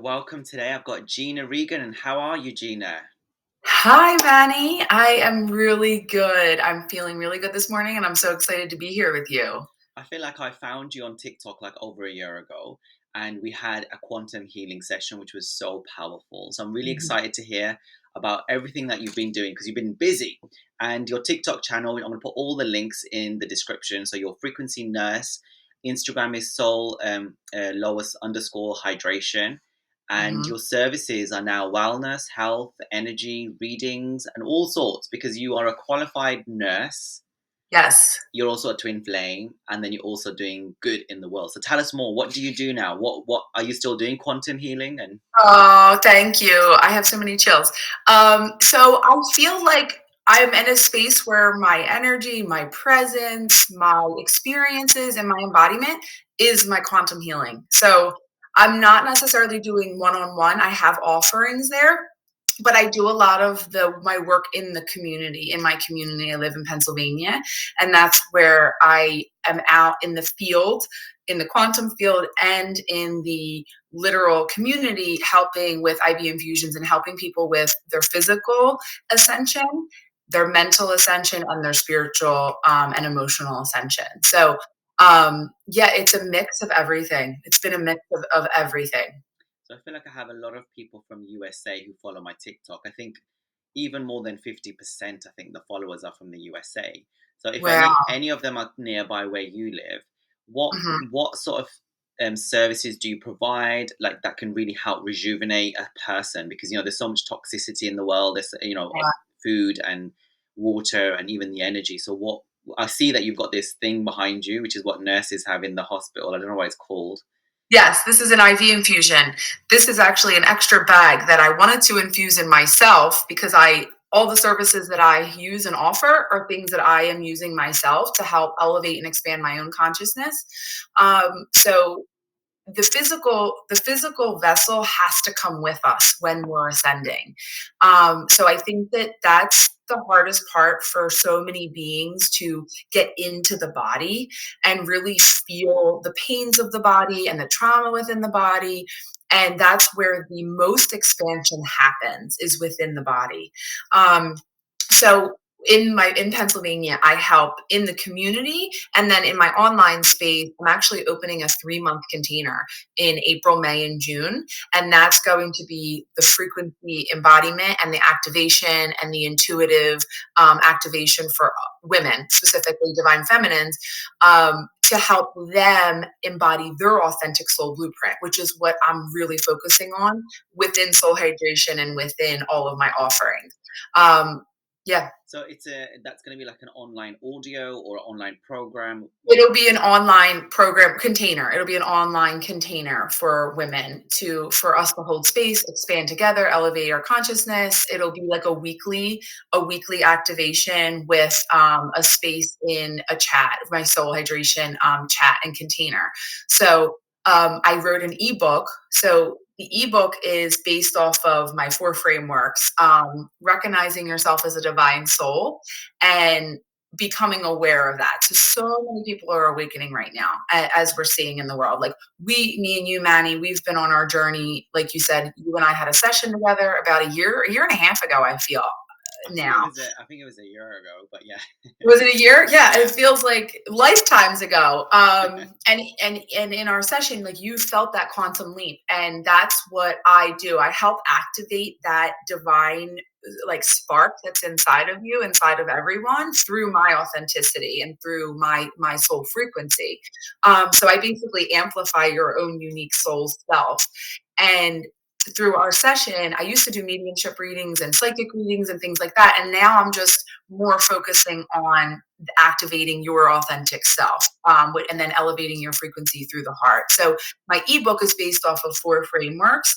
Welcome today. I've got Gina Regan, and how are you, Gina? Hi, Manny. I am really good. I'm feeling really good this morning, and I'm so excited to be here with you. I feel like I found you on TikTok like over a year ago, and we had a quantum healing session, which was so powerful. So I'm really Mhm. excited to hear about everything that you've been doing because you've been busy. And your TikTok channel, I'm going to put all the links in the description. So your frequency nurse, Instagram is soul lowest underscore hydration. And Mhm. your services are now wellness, health, energy, readings, and all sorts because you are a qualified nurse. Yes. You're also a twin flame, and then you're also doing good in the world. So tell us more. What do you do now? What are you still doing? Quantum healing and Oh, thank you. I have so many chills. So I feel like I'm in a space where my energy, my presence, my experiences, and my embodiment is my quantum healing. So I'm not necessarily doing one-on-one. I have offerings there, but I do a lot of my work in the community. In my community, I live in Pennsylvania, and that's where I am out in the field, in the quantum field, and in the literal community, helping with IV infusions and helping people with their physical ascension, their mental ascension, and their spiritual and emotional ascension. So, yeah, it's a mix of everything. It's been a mix of everything. so I feel like I have a lot of people from USA who follow my TikTok. I think even more than 50%, I think the followers are from the USA. So if Wow. any of them are nearby where you live, Mhm. what sort of services do you provide like that can really help rejuvenate a person? Because there's so much toxicity in the world. There's food and water and even the energy. So what I see that you've got this thing behind you, which is what nurses have in the hospital. I don't know what it's called. Yes, this is an IV infusion. This is actually an extra bag that I wanted to infuse in myself because I all the services that I use and offer are things that I am using myself to help elevate and expand my own consciousness. So the physical vessel has to come with us when we're ascending. So I think that that's the hardest part for so many beings to get into the body and really feel the pains of the body and the trauma within the body. And that's where the most expansion happens, is within the body. Um, so in Pennsylvania, I help in the community, and then in my online space, I'm actually opening a 3-month container in April, May, and June, and that's going to be the frequency embodiment and the activation and the intuitive activation for women, specifically divine feminines, to help them embody their authentic soul blueprint, which is what I'm really focusing on within soul hydration and within all of my offerings. Um, yeah, So that's going to be like an online audio or online program. it'll be an online program container. It'll be an online container for women for us to hold space, expand together, elevate our consciousness. It'll be like a weekly activation with a space in a chat, my soul hydration chat and container. So I wrote an ebook. So the ebook is based off of my 4 frameworks: recognizing yourself as a divine soul, and becoming aware of that. So many people are awakening right now, as we're seeing in the world. Like me and you, Manny, we've been on our journey. Like you said, you and I had a session together about a year and a half ago, I feel now. I think it was a year ago, but yeah. Was it a year? Yeah, Yeah. it feels like lifetimes ago. And in our session, like, you felt that quantum leap, and that's what I do. I help activate that divine, like, spark that's inside of you, inside of everyone, through my authenticity and through my soul frequency. So I basically amplify your own unique soul self. And through our session, I used to do mediumship readings and psychic readings and things like that, and now I'm just more focusing on activating your authentic self, and then elevating your frequency through the heart. So my ebook is based off of 4 frameworks,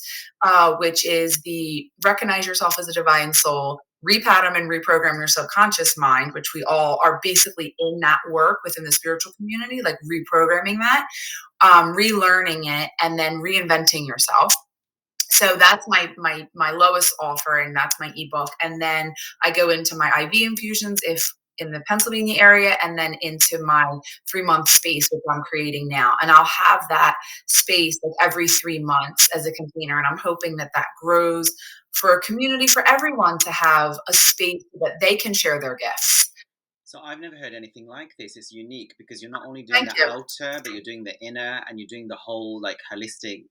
which is the recognize yourself as a divine soul, repattern and reprogram your subconscious mind, which we all are basically in that work within the spiritual community, like reprogramming that, relearning it, and then reinventing yourself. So that's my lowest offering. That's my ebook, and then I go into my IV infusions in the Pennsylvania area, and then into my 3-month space, which I'm creating now. And I'll have that space like every 3 months as a container. And I'm hoping that that grows for a community, for everyone to have a space that they can share their gifts. So I've never heard anything like this. It's unique because you're not only doing Thank the you. outer, but you're doing the inner, and you're doing the whole like holistic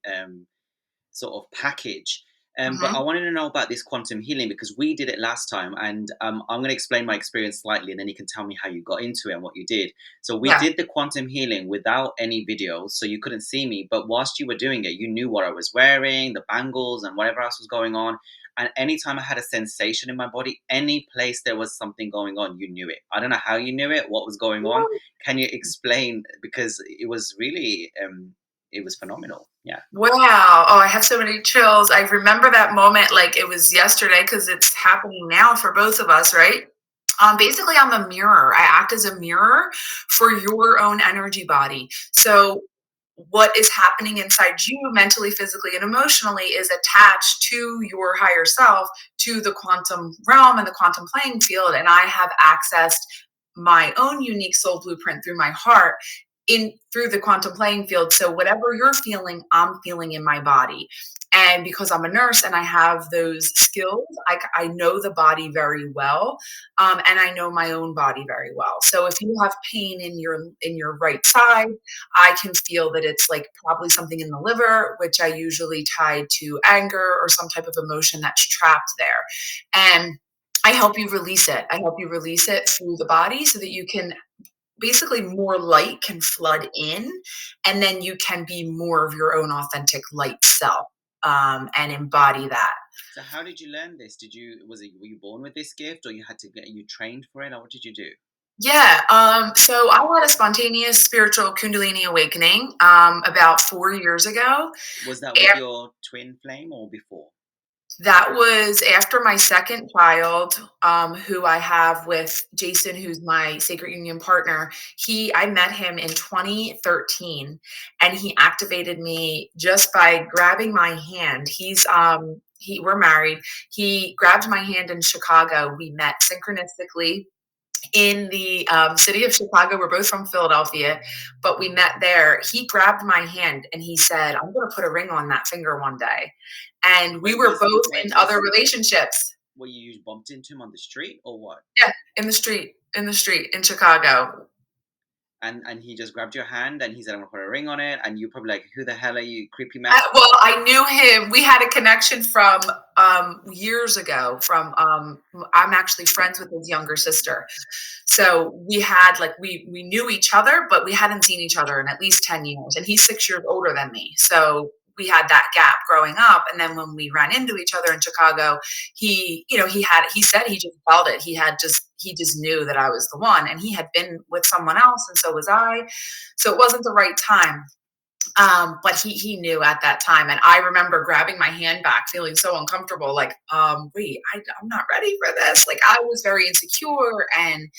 sort of package. But I Hmm. wanted to know about this quantum healing because we did it last time, and I'm going to explain my experience slightly, and then you can tell me how you got into it and what you did. So we Yeah. did the quantum healing without any videos, so you couldn't see me. But whilst you were doing it, you knew what I was wearing, the bangles, and whatever else was going on. And anytime I had a sensation in my body, any place there was something going on, you knew it. I don't know how you knew it, what was going on. Can you explain? Because it was really, it was phenomenal. Yeah. Wow. Oh, I have so many chills. I remember that moment like it was yesterday because it's happening now for both of us, right? Basically, I'm a mirror. I act as a mirror for your own energy body. So, what is happening inside you mentally, physically, and emotionally is attached to your higher self, to the quantum realm and the quantum playing field. And I have accessed my own unique soul blueprint through my heart in through the quantum playing field. So whatever you're feeling, I'm feeling in my body. And because I'm a nurse and I have those skills, I know the body very well, and I know my own body very well. So if you have pain in your right side, I can feel that it's like probably something in the liver, which I usually tie to anger or some type of emotion that's trapped there. And I help you release it. I help you release it through the body so that you can basically more light can flood in, and then you can be more of your own authentic light self, and embody that. So how did you learn this? Were you born with this gift, or you had to get you trained for it, or what did you do? Yeah. So I had a spontaneous spiritual Kundalini awakening about 4 years ago. Was that with your twin flame or before? That was after my second child, who I have with Jason, who's my sacred union partner. I met him in 2013, and he activated me just by grabbing my hand. We're married. He grabbed my hand in Chicago. We met synchronistically in the city of Chicago. We're both from Philadelphia, but we met there. He grabbed my hand and he said, "I'm going to put a ring on that finger one day." And we Wait, were both wait, in other relationships. were you bumped into him on the street or what? Yeah, in the street in Chicago. And he just grabbed your hand and he said, "I'm gonna put a ring on it," and you probably like, "Who the hell are you, creepy man?" Well, I knew him. We had a connection from years ago. I'm actually friends with his younger sister. So we had like we knew each other, but we hadn't seen each other in at least 10 years. And he's 6 years older than me. So we had that gap growing up. And then when we ran into each other in Chicago, he said he just felt it. He just knew that I was the one. And he had been with someone else, and so was I. So it wasn't the right time. But he knew at that time, and I remember grabbing my hand back, feeling so uncomfortable. Like, wait, I'm not ready for this. Like, I was very insecure and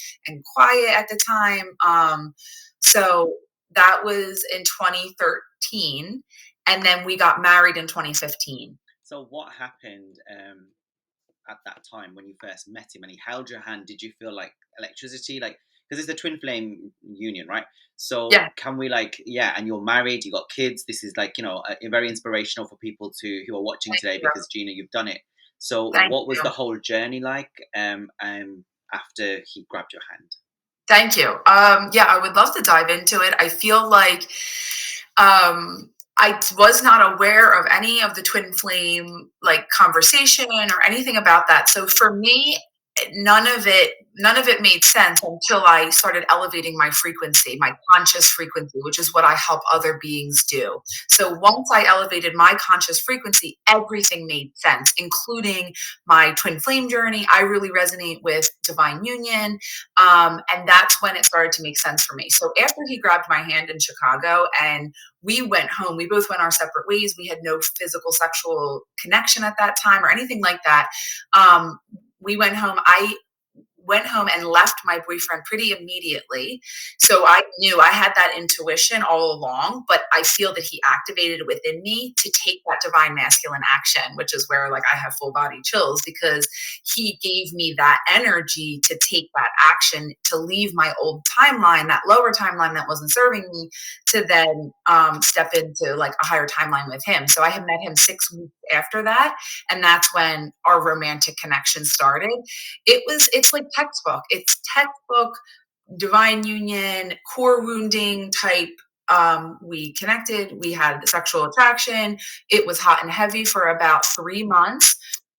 quiet at the time. So that was in 2013, and then we got married in 2015. So what happened at that time when you first met him and he held your hand? Did you feel like electricity? Like, because it's a twin flame union, right? So Yeah, can we like, yeah, and you're married, you got kids. This is like, very inspirational for people to who are watching thank today you, because Gina, you've done it. So thank what was you, the whole journey like after he grabbed your hand? thank you. Yeah, I would love to dive into it. I feel like I was not aware of any of the twin flame like conversation or anything about that. So for me, none of it made sense until I started elevating my frequency, my conscious frequency, which is what I help other beings do. So once I elevated my conscious frequency, everything made sense, including my twin flame journey. I really resonate with divine union, and that's when it started to make sense for me. So after he grabbed my hand in Chicago and we went home, we both went our separate ways. We had no physical sexual connection at that time or anything like that. We went home. went home and left my boyfriend pretty immediately. So I knew I had that intuition all along, but I feel that he activated it within me to take that divine masculine action, which is where like I have full body chills because he gave me that energy to take that action, to leave my old timeline, that lower timeline that wasn't serving me, to then step into like a higher timeline with him. So I had met him 6 weeks after that, and that's when our romantic connection started. It's like textbook. It's textbook divine union, core wounding type. We connected, we had sexual attraction. It was hot and heavy for about 3 months.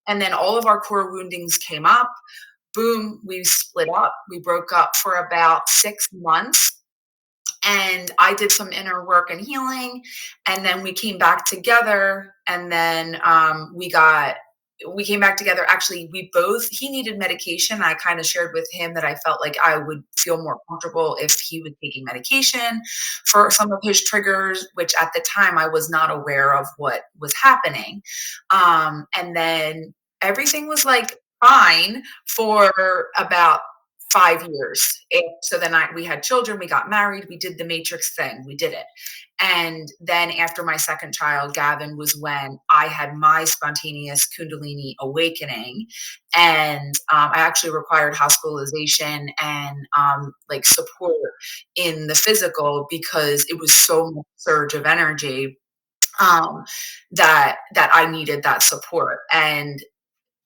And then all of our core woundings came up. Boom, we split up. We broke up for about 6 months. And I did some inner work and healing. And then we came back together. And then we came back together. Actually, he needed medication. I kind of shared with him that I felt like I would feel more comfortable if he was taking medication for some of his triggers, which at the time I was not aware of what was happening. And then everything was like fine for about 5 years. So then we had children, we got married, we did the matrix thing, we did it. And then after my second child, Gavin, was when I had my spontaneous Kundalini awakening. And I actually required hospitalization and like support in the physical because it was so much surge of energy that I needed that support. And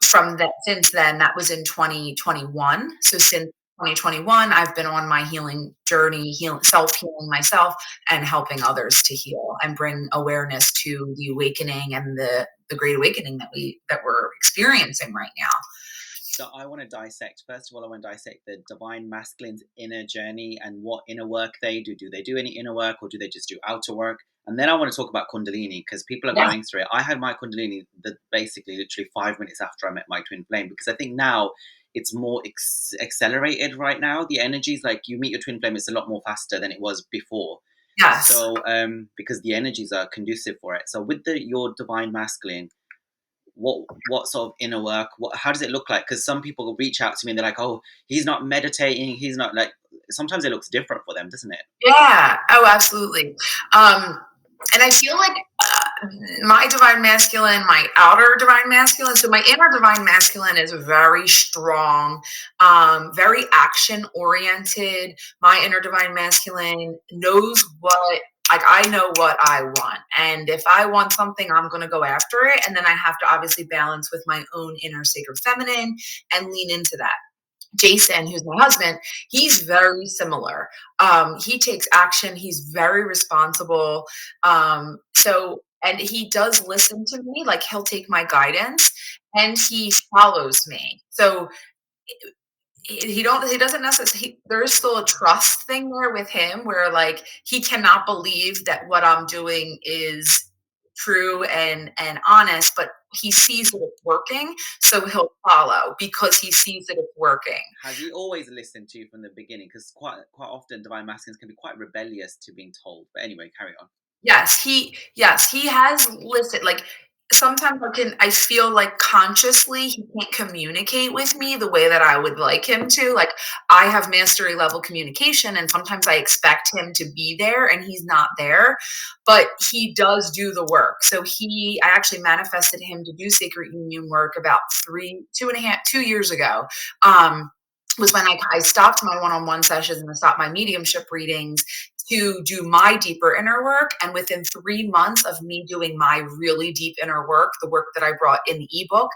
from that, since then, that was in 2021. So since 2021, I've been on my healing journey, self-healing myself and helping others to heal and bring awareness to the awakening and the great awakening that we're experiencing right now. So I want to dissect, first of all, I want to dissect the divine masculine's inner journey and what inner work they do. Do they do any inner work or do they just do outer work? And then I want to talk about Kundalini because people are Yeah. going through it. I had my Kundalini basically literally 5 minutes after I met my twin flame because I think now it's more accelerated right now. The energies, like you meet your twin flame, it's a lot more faster than it was before. Yes. So because the energies are conducive for it. So with your divine masculine, what sort of inner work, how does it look like? Because some people will reach out to me and they're like, oh, he's not meditating, he's not, like, sometimes it looks different for them, doesn't it? Yeah. Oh, absolutely. And I feel like my divine masculine, my outer divine masculine. So my inner divine masculine is very strong, very action oriented. My inner divine masculine knows like I know what I want. And if I want something, I'm going to go after it. And then I have to obviously balance with my own inner sacred feminine and lean into that. Jason, who's my husband, he's very similar. He takes action. He's very responsible. And he does listen to me. Like he'll take my guidance, and he follows me. So he doesn't necessarily. There is still a trust thing there with him, where like he cannot believe that what I'm doing is true and honest, but he sees that it's working, so he'll follow because he sees that it's working. Has he always listened to you from the beginning? Because quite often divine masculines can be quite rebellious to being told. But anyway, carry on. Yes, he has listened. Like sometimes I feel like consciously he can't communicate with me the way that I would like him to. Like I have mastery level communication and sometimes I expect him to be there and he's not there, but he does do the work. So I actually manifested him to do sacred union work about 2 years ago. Was when I stopped my one-on-one sessions and I stopped my mediumship readings to do my deeper inner work. And within 3 months of me doing my really deep inner work, the work that I brought in the ebook,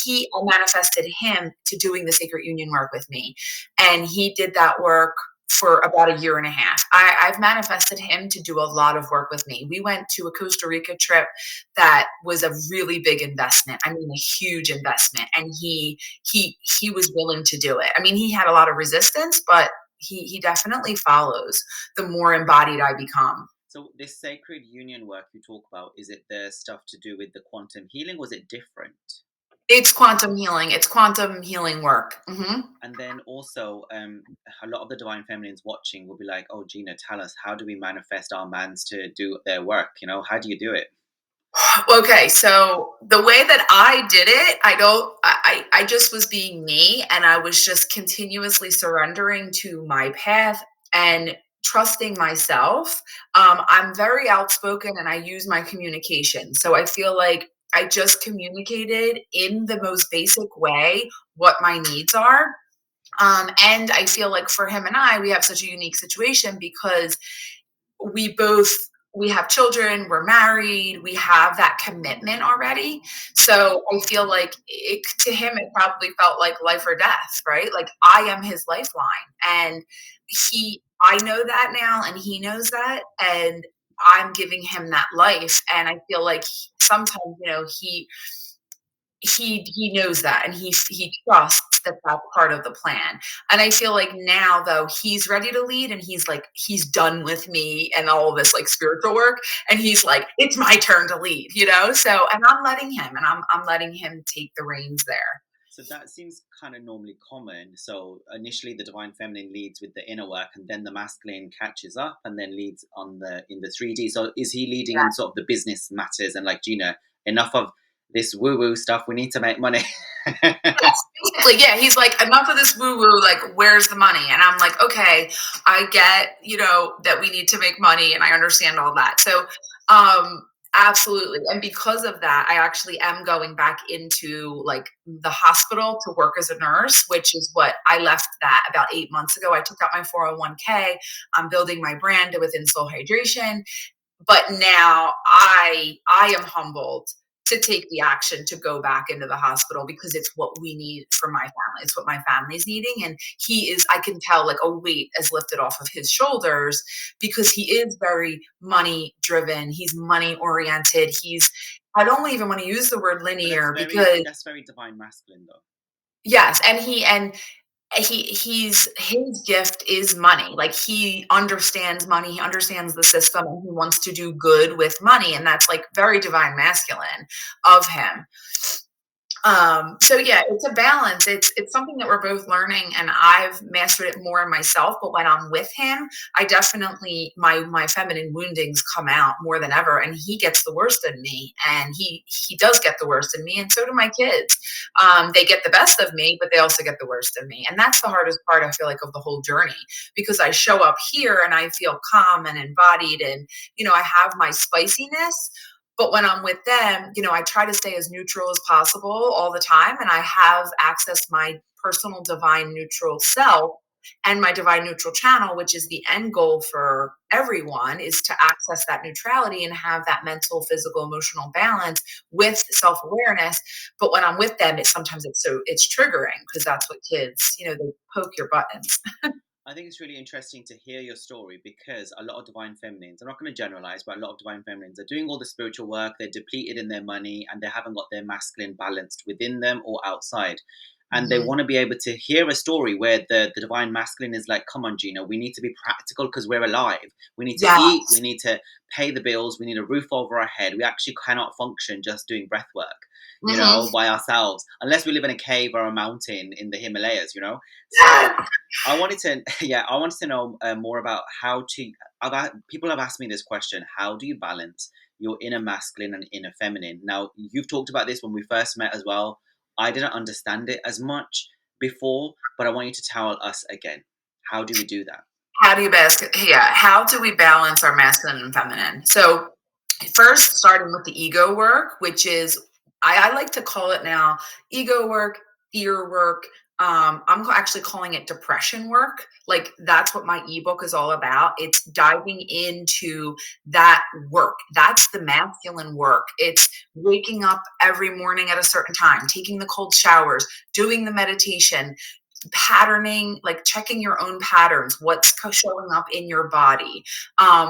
I manifested him to doing the sacred union work with me. And he did that work for about a year and a half. I've manifested him to do a lot of work with me. We went to a Costa Rica trip that was a really big investment. I mean, a huge investment. And he was willing to do it. I mean, he had a lot of resistance, but he definitely follows the more embodied I become. So this sacred union work you talk about, is it the stuff to do with the quantum healing? Was it different? It's quantum healing. It's quantum healing work. Mm-hmm. And then also, a lot of the divine feminines watching will be like, "Oh, Gina, tell us, how do we manifest our mans to do their work? You know, how do you do it?" Okay, so the way that I did it, I don't I just was being me, and I was just continuously surrendering to my path and trusting myself. I'm very outspoken and I use my communication. So I feel like I just communicated in the most basic way what my needs are. And I feel like for him and I, we have such a unique situation because we both we have children, we're married, we have that commitment already. So I feel like to him it probably felt like life or death, right? Like I am his lifeline, and he I know that now and he knows that, and I'm giving him that life. And I feel like sometimes, he knows that, and he trusts that that's part of the plan. And I feel like now though he's ready to lead, and he's like he's done with me and all of this like spiritual work, and he's like it's my turn to lead, so, and I'm letting him, and I'm letting him take the reins there. So that seems kind of normally common. So initially the divine feminine leads with the inner work, and then the masculine catches up and then leads on the in the 3D. So is he leading in sort of the business matters and like Gina, enough of this woo woo stuff, we need to make money. Yes, basically, yeah. He's like, enough of this woo woo. Like, where's the money? And I'm like, okay, I get, that we need to make money, and I understand all that. So, absolutely. And because of that, I actually am going back into like the hospital to work as a nurse, which is what I left that about 8 months ago. I took out my 401k. I'm building my brand within Soul Hydration, but now I am humbled to take the action to go back into the hospital because it's what we need for my family. It's what my family's needing. And I can tell like a weight is lifted off of his shoulders because he is very money driven. He's money oriented. I don't even want to use the word But that's linear very because that's very divine masculine though. yes, and his gift is money. Like he understands money, he understands the system, and he wants to do good with money, and that's like very divine masculine of him. So yeah, it's a balance. It's something that we're both learning, and I've mastered it more in myself. But when I'm with him, I definitely my feminine woundings come out more than ever, and he gets the worst in me, and he does get the worst in me, and so do my kids. They get the best of me, but they also get the worst of me, and that's the hardest part. I feel like of the whole journey because I show up here and I feel calm and embodied, and I have my spiciness, but when I'm with them, I try to stay as neutral as possible all the time. And I have access my personal divine neutral self and my divine neutral channel, which is the end goal for everyone, is to access that neutrality and have that mental, physical, emotional balance with self-awareness. But when I'm with them, sometimes it's triggering because that's what kids, they poke your buttons. I think it's really interesting to hear your story because a lot of divine feminines, I'm not going to generalize, but a lot of divine feminines are doing all the spiritual work, they're depleted in their money, and they haven't got their masculine balanced within them or outside. And they Mhm. want to be able to hear a story where the divine masculine is like, come on, Gina, we need to be practical because we're alive. We need to Yeah. eat, we need to pay the bills, we need a roof over our head. We actually cannot function just doing breath work, Hmm. by ourselves, unless we live in a cave or a mountain in the Himalayas. So Yeah. I wanted to, yeah, I wanted to know more about how to. People have asked me this question: how do you balance your inner masculine and inner feminine? Now, you've talked about this when we first met as well. I didn't understand it as much before, but I want you to tell us again. How do we do that? How do we balance our masculine and feminine? So first, starting with the ego work, which is I like to call it now ego work, fear work. Actually calling it depression work. Like that's what my ebook is all about. It's diving into that work. That's the masculine work. It's waking up every morning at a certain time, taking the cold showers, doing the meditation, patterning, like checking your own patterns, what's showing up in your body,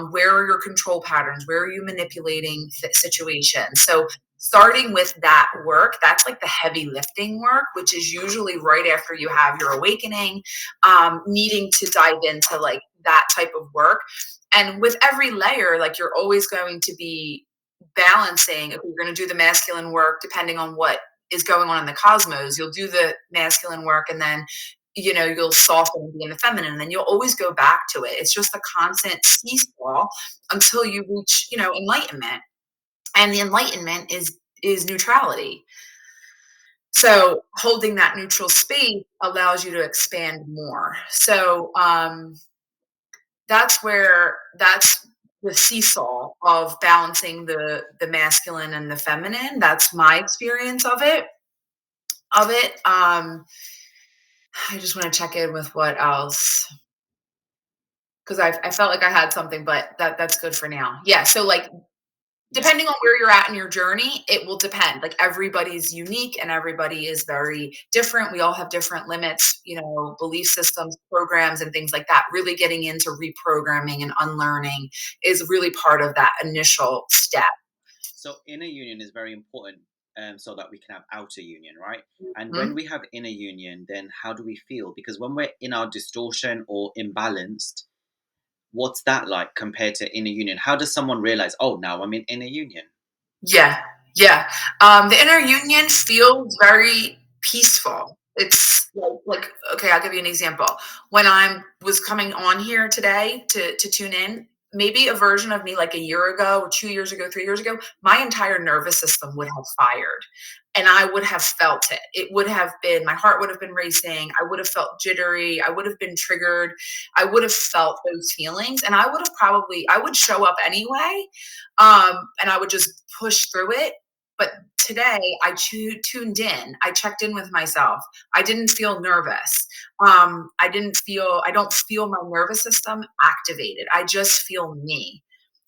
where are your control patterns, where are you manipulating situations. So starting with that work, that's like the heavy lifting work, which is usually right after you have your awakening, needing to dive into like that type of work. And with every layer, like you're always going to be balancing. If you're going to do the masculine work, depending on what is going on in the cosmos, you'll do the masculine work, and then you'll soften and be in the feminine, and then you'll always go back to it. It's just a constant seesaw until you reach enlightenment. And the enlightenment is neutrality. So holding that neutral space allows you to expand more. So that's the seesaw of balancing the masculine and the feminine. That's my experience of it. I just want to check in with what else, because I felt like I had something, but that's good for now. Yeah. So like Yeah. depending on where you're at in your journey, it will depend. Like everybody's unique and everybody is very different. We all have different limits, belief systems, programs, and things like that. Really getting into reprogramming and unlearning is really part of that initial step. So inner union is very important, so that we can have outer union, right? And when Mhm. we have inner union, then how do we feel? Because when we're in our distortion or imbalanced, what's that like compared to inner union? How does someone realize, oh, now I'm in inner union? Yeah, yeah. The inner union feels very peaceful. It's like okay, I'll give you an example. When I was coming on here today to tune in, maybe a version of me like a year ago, 2 years ago, 3 years ago, my entire nervous system would have fired. And I would have felt it. It would have been, my heart would have been racing. I would have felt jittery. I would have been triggered. I would have felt those feelings. And I would show up anyway, and I would just push through it. But today I tuned in. I checked in with myself. I didn't feel nervous. I don't feel my nervous system activated. I just feel me,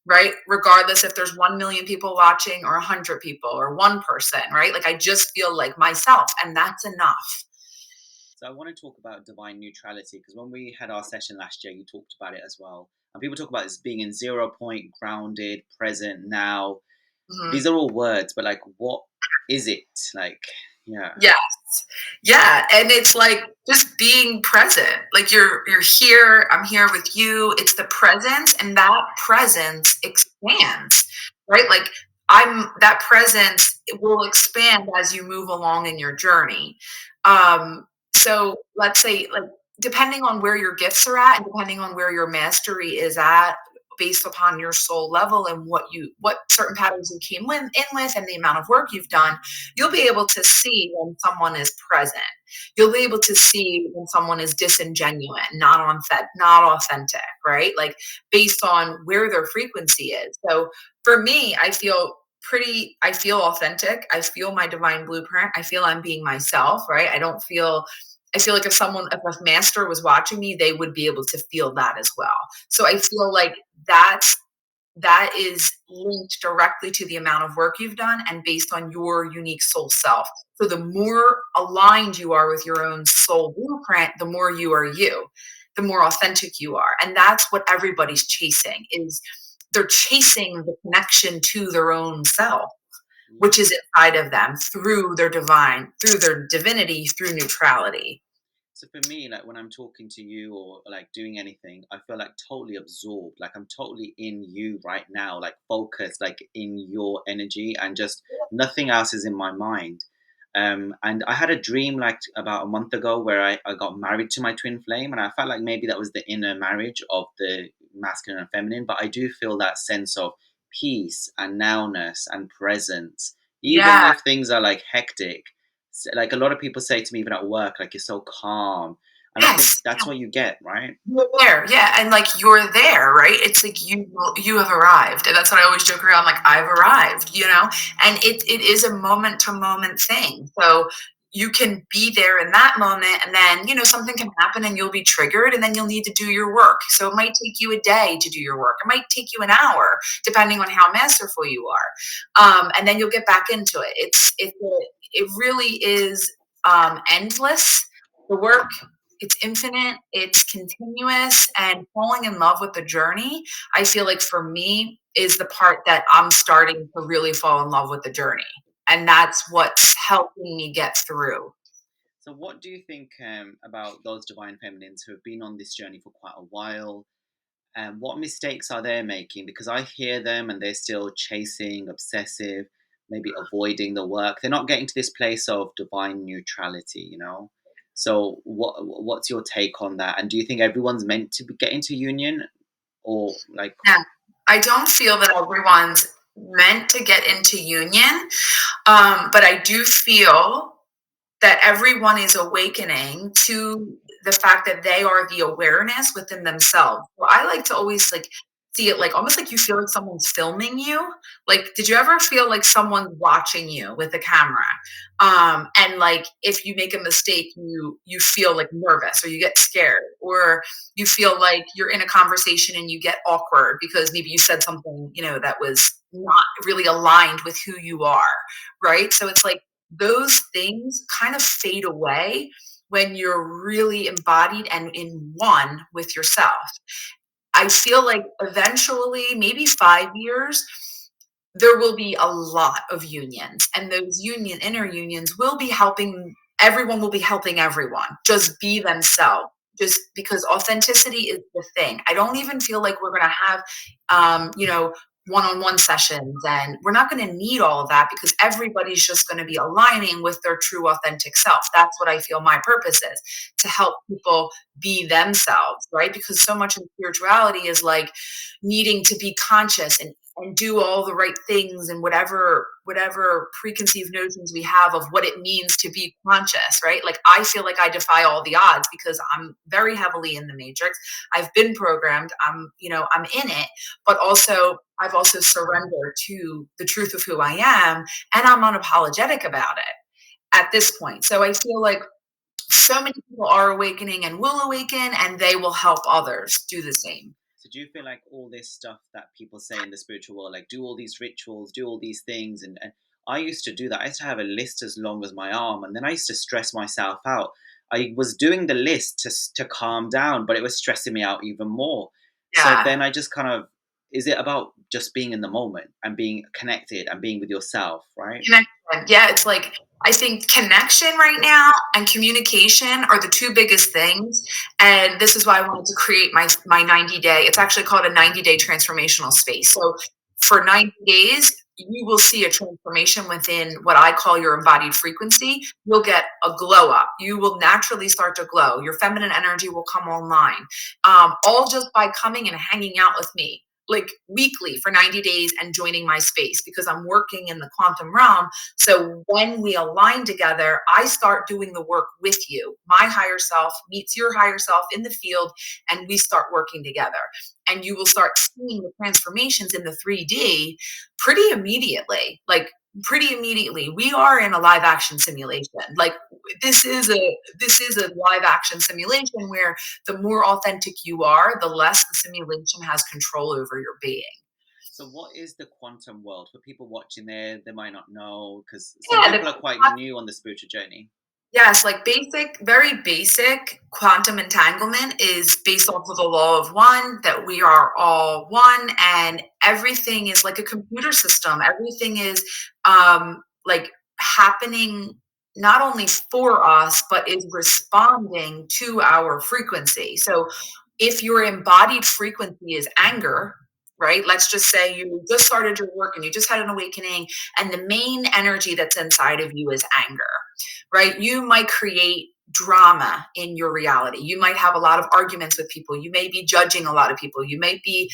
right? Regardless if there's 1 million people watching or 100 people or one person, right? Like I just feel like myself, and that's enough. So I want to talk about divine neutrality because when we had our session last year, you talked about it as well. And people talk about this being in 0 point, grounded, present, now. Mhm. These are all words, but like, what is it? Like, yeah. Yes. Yeah, and it's like just being present. Like you're here, I'm here with you. It's the presence, and that presence expands, right? Like I'm that presence will expand as you move along in your journey. So let's say like depending on where your gifts are at and depending on where your mastery is at based upon your soul level and what certain patterns you came in with and the amount of work you've done, you'll be able to see when someone is present. You'll be able to see when someone is disingenuous, not authentic, right? Like based on where their frequency is. So for me, I feel authentic. I feel my divine blueprint. I feel I'm being myself, right? I feel like if a master was watching me, they would be able to feel that as well. So I feel like that is linked directly to the amount of work you've done and based on your unique soul self. So the more aligned you are with your own soul blueprint, the more you are you, the more authentic you are. And that's what everybody's chasing is they're chasing the connection to their own self, Yeah. which is inside of them through their divinity, through neutrality. So for me, like when I'm talking to you or like doing anything, I feel like totally absorbed. Like I'm totally in you right now, like focused, like in your energy, and just nothing else is in my mind. And I had a dream like about a month ago where I got married to my twin flame, and I felt like maybe that was the inner marriage of the masculine and feminine. But I do feel that sense of peace and nowness and presence, even Yeah. if things are like hectic. Like a lot of people say to me even at work, like you're so calm, and I think Yes. that's what you get, right? You're there, yeah, and like you're there, right? It's like you have arrived, and that's what I always joke around. Like I've arrived, and it is a moment to moment thing. So you can be there in that moment, and then something can happen, and you'll be triggered, and then you'll need to do your work. So it might take you a day to do your work. It might take you an hour, depending on how masterful you are, and then you'll get back into it. It really is endless. The work, it's infinite, it's continuous, and falling in love with the journey, I feel like for me is the part that I'm starting to really fall in love with the journey. And that's what's helping me get through. So what do you think about those divine feminines who have been on this journey for quite a while? And what mistakes are they making? Because I hear them and they're still chasing, obsessive, maybe avoiding the work. They're not getting to this place of divine neutrality. So what's your take on that? And do you think everyone's meant to get into union, or like? Yeah. I don't feel that everyone's meant to get into union. But I do feel that everyone is awakening to the fact that they are the awareness within themselves. Well, I like to always like see it like almost like you feel like someone's filming you. Like, did you ever feel like someone's watching you with a camera? And like if you make a mistake, you feel like nervous or you get scared, or you feel like you're in a conversation and you get awkward because maybe you said something, that was not really aligned with who you are, right? So it's like those things kind of fade away when you're really embodied and in one with yourself. I feel like eventually, maybe 5 years, there will be a lot of unions, and those inner unions will be helping everyone, will be helping everyone just be themselves, just because authenticity is the thing. I don't even feel like we're going to have one-on-one sessions, and we're not going to need all of that because everybody's just going to be aligning with their true authentic self. That's what I feel my purpose is, to help people be themselves, right? Because so much in spirituality is like needing to be conscious and do all the right things, and whatever preconceived notions we have of what it means to be conscious, right? Like I feel like I defy all the odds because I'm very heavily in the matrix. I've been programmed. I'm in it, but also I've also surrendered to the truth of who I am, and I'm unapologetic about it at this point. So I feel like so many people are awakening and will awaken, and they will help others do the same. So do you feel like all this stuff that people say in the spiritual world, like do all these rituals, do all these things, and I used to do that. I used to have a list as long as my arm, and then I used to stress myself out. I was doing the list to calm down, but it was stressing me out even more. So Yeah. then I just kind of, is it about just being in the moment and being connected and being with yourself, right? Connection. Yeah, it's like I think connection right now and communication are the two biggest things. And this is why I wanted to create my 90-day. It's actually called a 90-day transformational space. So for 90 days, you will see a transformation within what I call your embodied frequency. You'll get a glow up. You will naturally start to glow. Your feminine energy will come online, all just by coming and hanging out with me like weekly for 90 days and joining my space, because I'm working in the quantum realm. So when we align together, I start doing the work with you. My higher self meets your higher self in the field, and we start working together. And you will start seeing the transformations in the 3D pretty immediately. Like pretty immediately. We are in a live action simulation. Like this is a live action simulation where the more authentic you are, the less the simulation has control over your being. So what is the quantum world for people watching there? They might not know because some Yeah, people are quite new on the spiritual journey. yes, like basic, very basic quantum entanglement is based off of the law of one, that we are all one, and everything is like a computer system. Everything is like happening not only for us, but is responding to our frequency. So if your embodied frequency is anger, right? Let's just say you just started your work and you just had an awakening, and the main energy that's inside of you is anger, right? You might create drama in your reality. You might have a lot of arguments with people. You may be judging a lot of people. You may be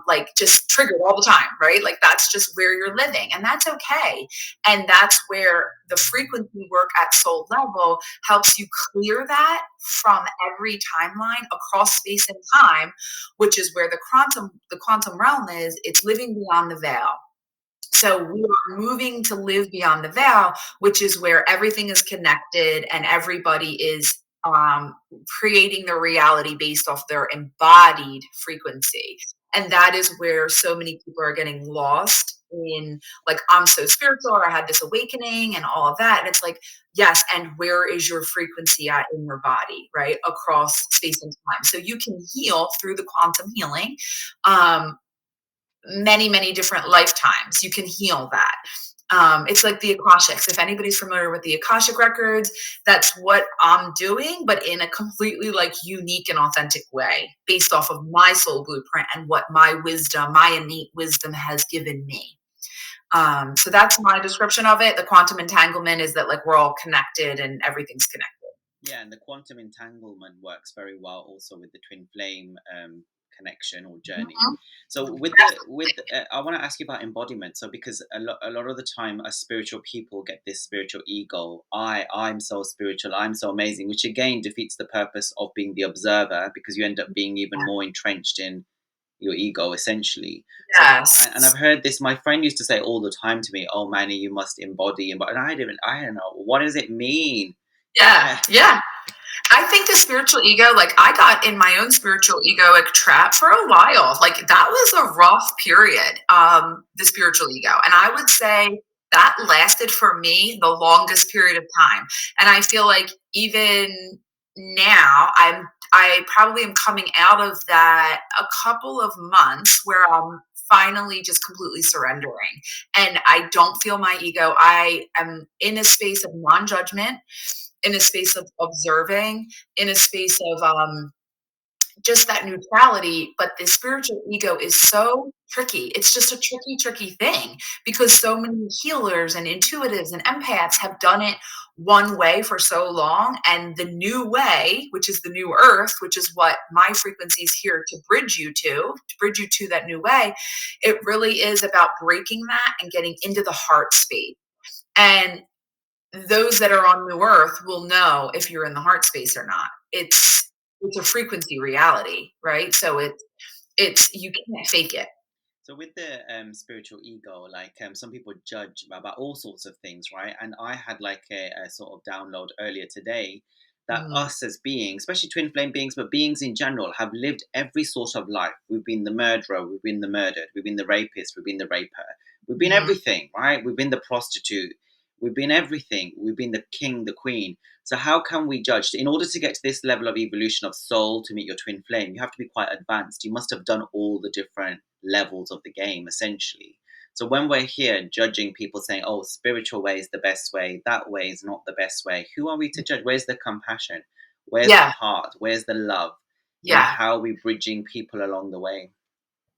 like just triggered all the time, right? Like that's just where you're living, and that's okay. And that's where the frequency work at soul level helps you clear that from every timeline across space and time, which is where the quantum realm is. It's living beyond the veil. So we are moving to live beyond the veil, which is where everything is connected and everybody is creating their reality based off their embodied frequency. And that is where so many people are getting lost in, like, I'm so spiritual, or I had this awakening and all of that. And it's like, yes, and where is your frequency at in your body, right? Across space and time. So you can heal through the quantum healing. Many different lifetimes. You can heal that. It's like the Akashics. If anybody's familiar with the Akashic records, that's what I'm doing, but in a completely like unique and authentic way, based off of my soul blueprint and what my wisdom, my innate wisdom has given me. So that's my description of it. The quantum entanglement is that like we're all connected and everything's connected. Yeah, and the quantum entanglement works very well also with the twin flame connection or journey. Mhm. So I want to ask you about embodiment. So because a lot of the time, as spiritual people get this spiritual ego. I'm so spiritual. I'm so amazing, which again defeats the purpose of being the observer, because you end up being even more entrenched in your ego essentially. So and Yes. I've heard this. My friend used to say all the time to me, "Oh, Manny, you must embody." And I don't know, what does it mean? Yeah, Yeah. yeah. I think the spiritual ego, like I got in my own spiritual egoic trap for a while. Like that was a rough period, the spiritual ego. And I would say that lasted for me the longest period of time. And I feel like even now I probably am coming out of that a couple of months where I'm finally just completely surrendering. And I don't feel my ego. I am in a space of non-judgment, in a space of observing, in a space of just that neutrality. But the spiritual ego is so tricky. It's just a tricky, tricky thing because so many healers and intuitives and empaths have done it one way for so long. And the new way, which is the new earth, which is what my frequency is here to bridge you to that new way, it really is about breaking that and getting into the heart space. And those that are on New Earth will know if you're in the heart space or not. It's a frequency reality, right? So it's you can't fake it. So with the spiritual ego, like some people judge about all sorts of things, right? And I had like a sort of download earlier today that Mm, us as beings, especially twin flame beings, but beings in general, have lived every sort of life. We've been the murderer, we've been the murdered, we've been the rapist, we've been the raper, we've been mhm. everything, right? We've been the prostitute, we've been everything, we've been the king, the queen. So how can we judge? In order to get to this level of evolution of soul to meet your twin flame, you have to be quite advanced. You must have done all the different levels of the game essentially. So when we're here judging people saying, "Oh, spiritual way is the best way, that way is not the best way," who are we to judge? Where's the compassion? Where's the Yeah, heart? Where's the love? yeah. How are we bridging people along the way?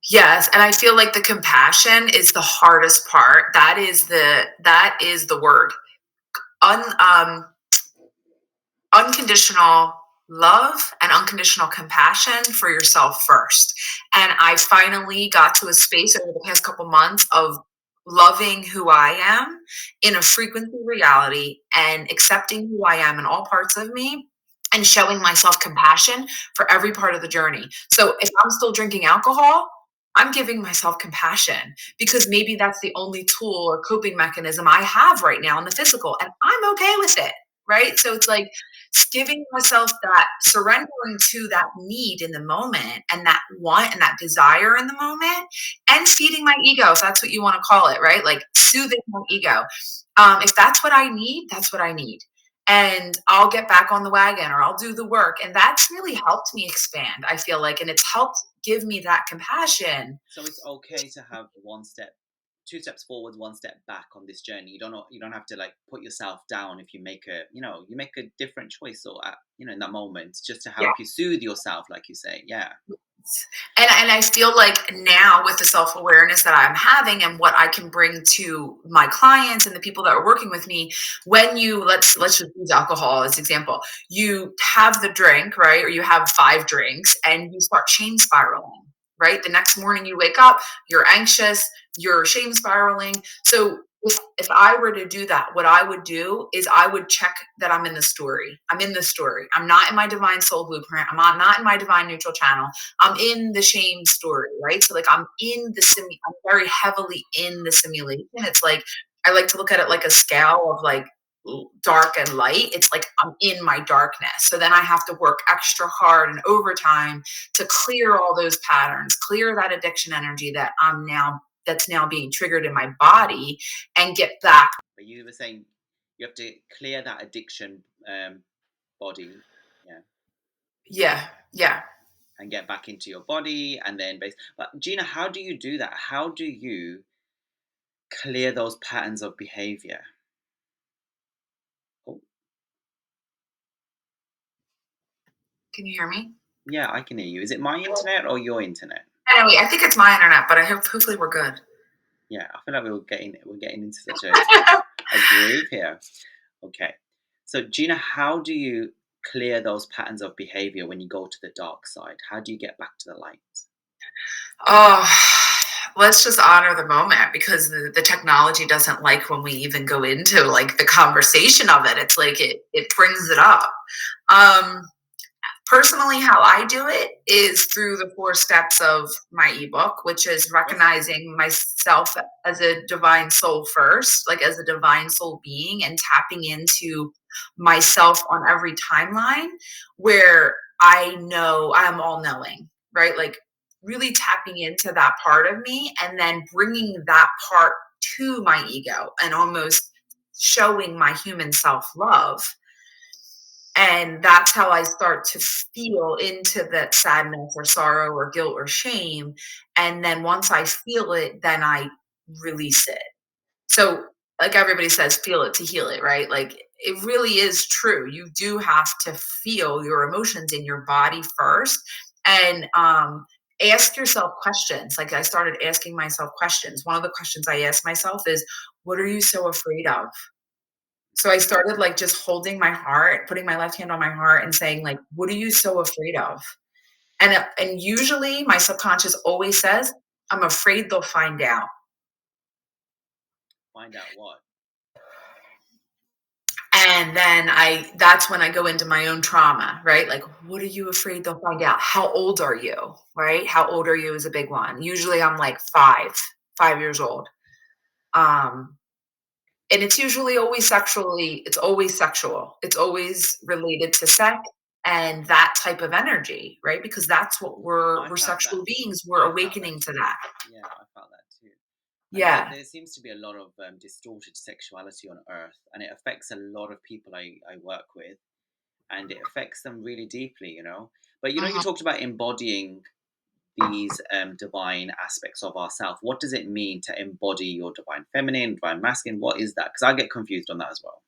Yes, and I feel like the compassion is the hardest part. That is the word. Un Unconditional love and unconditional compassion for yourself first. And I finally got to a space over the past couple months of loving who I am in a frequency reality and accepting who I am in all parts of me and showing myself compassion for every part of the journey. So if I'm still drinking alcohol, I'm giving myself compassion because maybe that's the only tool or coping mechanism I have right now in the physical, and I'm okay with it. Right. So it's like giving myself that, surrendering to that need in the moment and that want and that desire in the moment, and feeding my ego, if that's what you want to call it, right? Like soothing my ego. If that's what I need, that's what I need. And I'll get back on the wagon or I'll do the work. And that's really helped me expand, I feel like. And it's helped give me that compassion. So it's okay to have one step, two steps forwards, one step back on this journey. You don't have to like put yourself down if you make a you make a different choice, or at, in that moment, just to Yeah. help you soothe yourself, like you say. Yeah. And I feel like now with the self-awareness that I'm having and what I can bring to my clients and the people that are working with me, when you let's just use alcohol as example. You have the drink, right? Or you have 5 drinks and you start shame spiraling, right? The next morning you wake up, you're anxious, you're shame spiraling. So if I were to do that, what I would do is I would check that I'm in the story. I'm in the story. I'm not in my divine soul blueprint. Not in my divine neutral channel. I'm in the shame story, right? So like I'm very heavily in the simulation. It's like I like to look at it like a scale of like dark and light. It's like I'm in my darkness. So then I have to work extra hard and overtime to clear all those patterns, clear that addiction energy that's now being triggered in my body and get back. But you were saying you have to clear that addiction body, yeah, Yeah, yeah. and get back into your body, and then But Gina, how do you do that? How do you clear those patterns of behavior? Oh, Can you hear me? yeah, I can hear you. Is it my internet or your internet? Anyway, I think it's my internet, but I hope hopefully we're good. Yeah, I feel like we're getting into such a groove here. Okay. So Gina, how do you clear those patterns of behavior when you go to the dark side? How do you get back to the light? Oh, let's just honor the moment because the technology doesn't like when we even go into like the conversation of it. It's like it brings it up. Um, Personally, how I do it is through the 4 steps of my ebook, which is What's recognizing myself as a divine soul first, like as a divine soul being, and tapping into myself on every timeline where I know I'm all knowing, right? Like really tapping into that part of me and then bringing that part to my ego and almost showing my human self love, and that's how I start to feel into that sadness or sorrow or guilt or shame. And then once I feel it, then I release it. So, like everybody says, feel it to heal it, right? Like it really is true. You do have to feel your emotions in your body first. And ask yourself questions. Like I started asking myself questions. One of the questions I ask myself is, what are you so afraid of? So I started like just holding my heart, putting my left hand on my heart and saying like, "What are you so afraid of?" And usually my subconscious always says, "I'm afraid they'll find out." find out what? And then I that's when I go into my own trauma, right? Like, what are you afraid they'll find out? How old are you? Right? How old are you is a big one. Usually I'm like 5 years old. Um And it's usually always sexually it's always sexual. It's always related to sex and that type of energy, right? Because that's what I we're felt that. sexual beings. We're I felt that awakening to too. that. Yeah, I felt that too. And Yeah. there seems to be a lot of distorted sexuality on Earth, and it affects a lot of people I work with, and it affects them really deeply, you know. But you know, you Mhm. talked about embodying these divine aspects of ourself. What does it mean to embody your divine feminine, divine masculine? What is that? Because I get confused on that as well.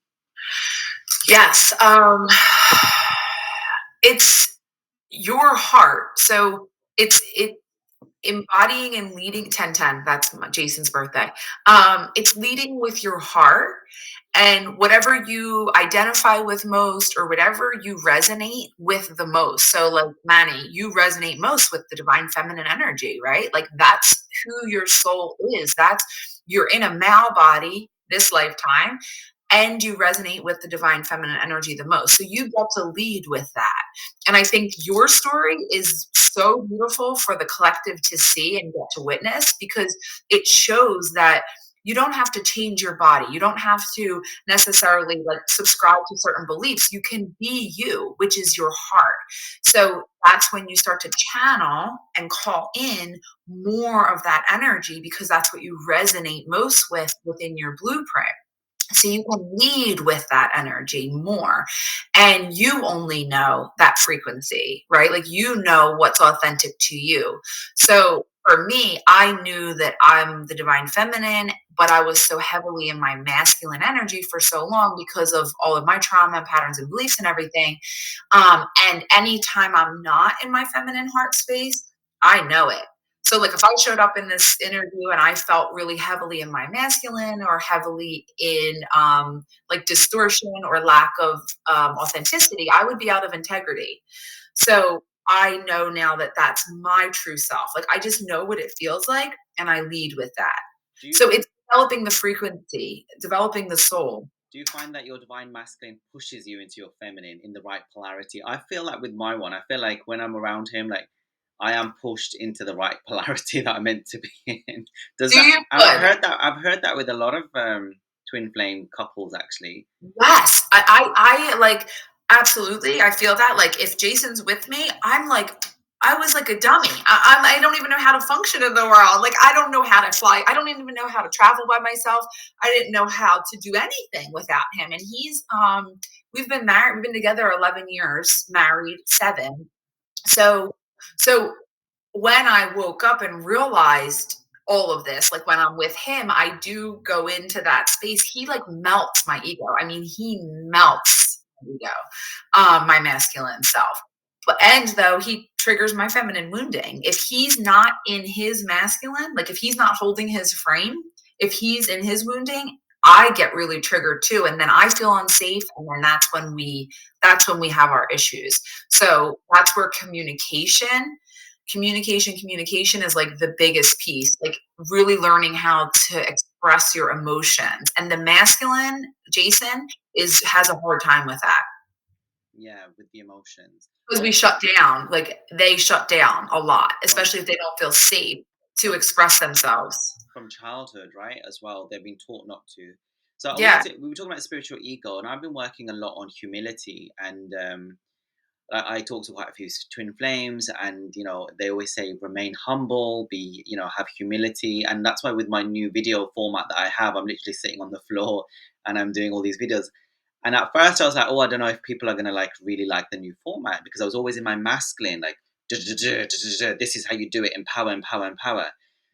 Yes. It's your heart. So it embodying and leading 1010. That's Jason's birthday. It's leading with your heart and whatever you identify with most or whatever you resonate with the most. So like Manny, you resonate most with the divine feminine energy, right? Like that's who your soul is. That's you're in a male body this lifetime and you resonate with the divine feminine energy the most. So you get to lead with that. And I think your story is so beautiful for the collective to see and get to witness because it shows that you don't have to change your body. You don't have to necessarily like subscribe to certain beliefs. You can be you, which is your heart. So that's when you start to channel and call in more of that energy because that's what you resonate most with within your blueprint. So you can lead with that energy more. And you only know that frequency, right? Like you know what's authentic to you. So for me, I knew that I'm the divine feminine, but I was so heavily in my masculine energy for so long because of all of my trauma, patterns, and beliefs and everything. And anytime I'm not in my feminine heart space, I know it. So, like, if I showed up in this interview and I felt really heavily in my masculine or heavily in like distortion or lack of authenticity, I would be out of integrity. So, I know now that that's my true self. Like, I just know what it feels like and I lead with that. Do you So, it's developing the frequency, developing the soul. do you find that your divine masculine pushes you into your feminine in the right polarity? I feel like with my one, I feel like when I'm around him, like I am pushed into the right polarity that I'm meant to be in. Does Do that? you And good? I've heard that with a lot of twin flame couples actually. Yes, I like absolutely. I feel that. Like if Jason's with me, I'm like I was like a dummy. I don't even know how to function in the world. Like I don't know how to fly. I don't even know how to travel by myself. I didn't know how to do anything without him. And he's we've been married. We've been together 11 years, married 7. So so when I woke up and realized all of this, like when I'm with him, I do go into that space. He like melts my ego. I mean, he melts my ego, my masculine self. And though he triggers my feminine wounding, if he's not in his masculine, like if he's not holding his frame, if he's in his wounding, I get really triggered too, and then I feel unsafe, and then that's when we have our issues. So that's where communication is like the biggest piece, like really learning how to express your emotions. And the masculine, Jason, has a hard time with that Yeah, with the emotions. because we Well, shut down, like they shut down a lot, from especially if they don't feel safe to from express themselves. from childhood, right? As well, they've been taught not to. So I wanted Yeah. to. We were talking about spiritual ego, and I've been working a lot on humility. And I talk to quite a few twin flames, and they always say remain humble, be have humility, and that's why with my new video format that I have, I'm literally sitting on the floor and I'm doing all these videos. And at first I was like, oh, I don't know if people are gonna like really like the new format because I was always in my masculine, like this is how you do it, empower, empower, empower.